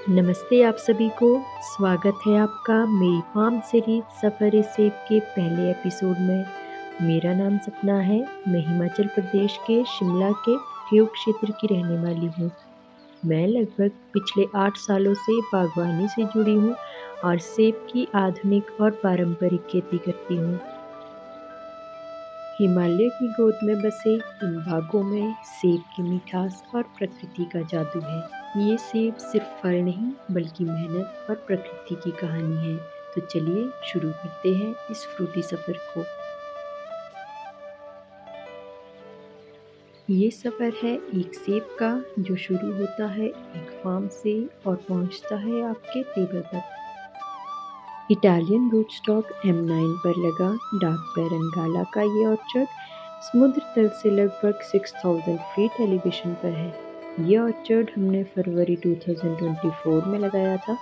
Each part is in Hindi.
नमस्ते आप सभी को। स्वागत है आपका मेरी फार्म सीरीज सफ़र-ए-सेब के पहले एपिसोड में। मेरा नाम सपना है। मैं हिमाचल प्रदेश के शिमला के ठियोग क्षेत्र की रहने वाली हूँ। मैं लगभग पिछले 8 सालों से बागवानी से जुड़ी हूँ और सेब की आधुनिक और पारंपरिक खेती करती हूँ। हिमालय की गोद में बसे इन बागों में सेब की मिठास और प्रकृति का जादू है। ये सेब सिर्फ फल नहीं बल्कि मेहनत और प्रकृति की कहानी है। तो चलिए शुरू करते हैं इस फ्रूटी सफ़र को। ये सफ़र है एक सेब का जो शुरू होता है एक फार्म से और पहुंचता है आपके टेबल तक। इटालियन रूटस्टॉक M9 पर लगा डार्क पेरनगाला का ये ऑर्चर्ड समुद्र तल से लगभग 6000 फीट एलिवेशन पर है। ये ऑर्चर्ड हमने फरवरी 2024 में लगाया था।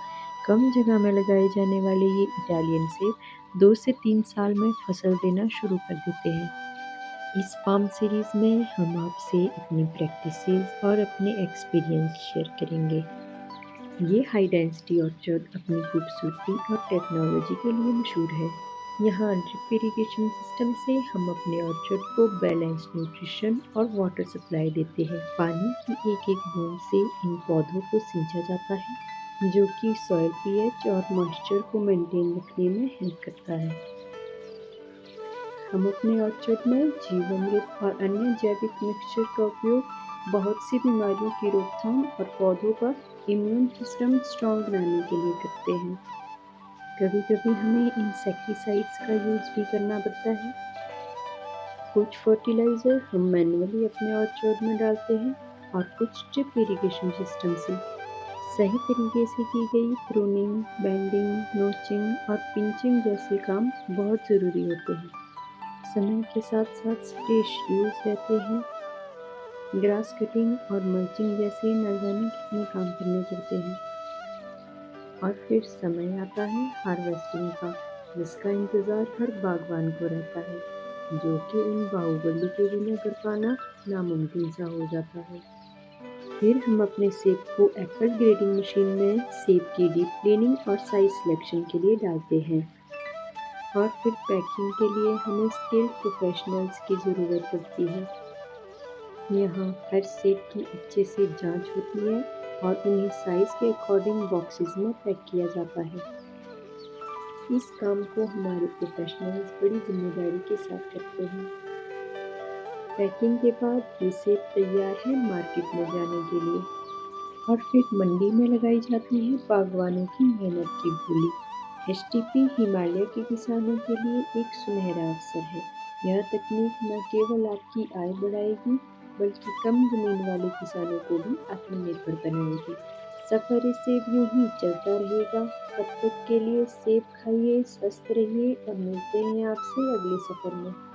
कम जगह में लगाए जाने वाले ये इटालियन सेब 2 से 3 साल में फसल देना शुरू कर देते हैं। इस फार्म सीरीज़ में हम आपसे अपनी प्रैक्टिसेस और अपने एक्सपीरियंस शेयर करेंगे। ये हाई डेंसिटी ऑर्चर्ड अपनी खूबसूरती और टेक्नोलॉजी के लिए मशहूर है। यहाँ ड्रिप इरिगेशन सिस्टम से हम अपने ऑर्चर्ड को बैलेंस्ड न्यूट्रिशन और वाटर सप्लाई देते हैं। पानी की एक-एक बूंद से इन पौधों को सींचा जाता है, जो कि सॉइल पीएच और मॉइस्चर को मेंटेन रखने में हेल्प करता है। हम अपने ऑर्चर्ड में जीवामृत और अन्य जैविक मिक्सचर का उपयोग बहुत सी बीमारियों की रोकथाम और पौधों का इम्यून सिस्टम स्ट्रॉन्ग बनाने के लिए करते हैं। कभी-कभी हमें इंसेक्टिसाइड्स का यूज़ भी करना पड़ता है। कुछ फर्टिलाइज़र हम मैन्युअली अपने ऑर्चर्ड में डालते हैं और कुछ ड्रिप इरिगेशन सिस्टम से। सही तरीके से की गई प्रूनिंग, बेंडिंग, नोचिंग और पिंचिंग जैसे काम बहुत ज़रूरी होते हैं। समय के साथ-साथ स्प्रे शेड्यूल्स रहते हैं। ग्रास कटिंग और मल्चिंग जैसे न जाने कितने काम करने पड़ते हैं। और फिर समय आता है हार्वेस्टिंग का, जिसका इंतज़ार हर बागवान को रहता है, जो कि उन बाहुबली के बिना कर पाना नामुमकिन सा हो जाता है। फिर हम अपने सेब को एप्पल ग्रेडिंग मशीन में सेब की डीप क्लीनिंग और साइज सिलेक्शन के लिए डालते हैं। और फिर पैकिंग के लिए हमें स्किल्ड प्रोफेशनल्स की ज़रूरत पड़ती है। यहाँ हर सेब की अच्छे से जांच होती है और उन्हें साइज़ के अकॉर्डिंग बॉक्सेस में पैक किया जाता है। इस काम को हमारे प्रोफेशनल्स बड़ी जिम्मेदारी के साथ करते हैं। पैकिंग के बाद ये सेब तैयार है मार्केट में जाने के लिए और फिर मंडी में लगाई जाती है बागवानों की मेहनत की बोली। एचटीपी हिमालय के किसानों के लिए एक सुनहरा अवसर है। यह तकनीक न केवल आपकी आय बढ़ाएगी बल्कि कम जमीन वाले किसानों को भी आत्मनिर्भर बनाएगी। सफर इस सेब यूं ही चलता रहेगा। तब तक के लिए सेब खाइए, स्वस्थ रहिए और मिलते हैं आपसे अगले सफर में।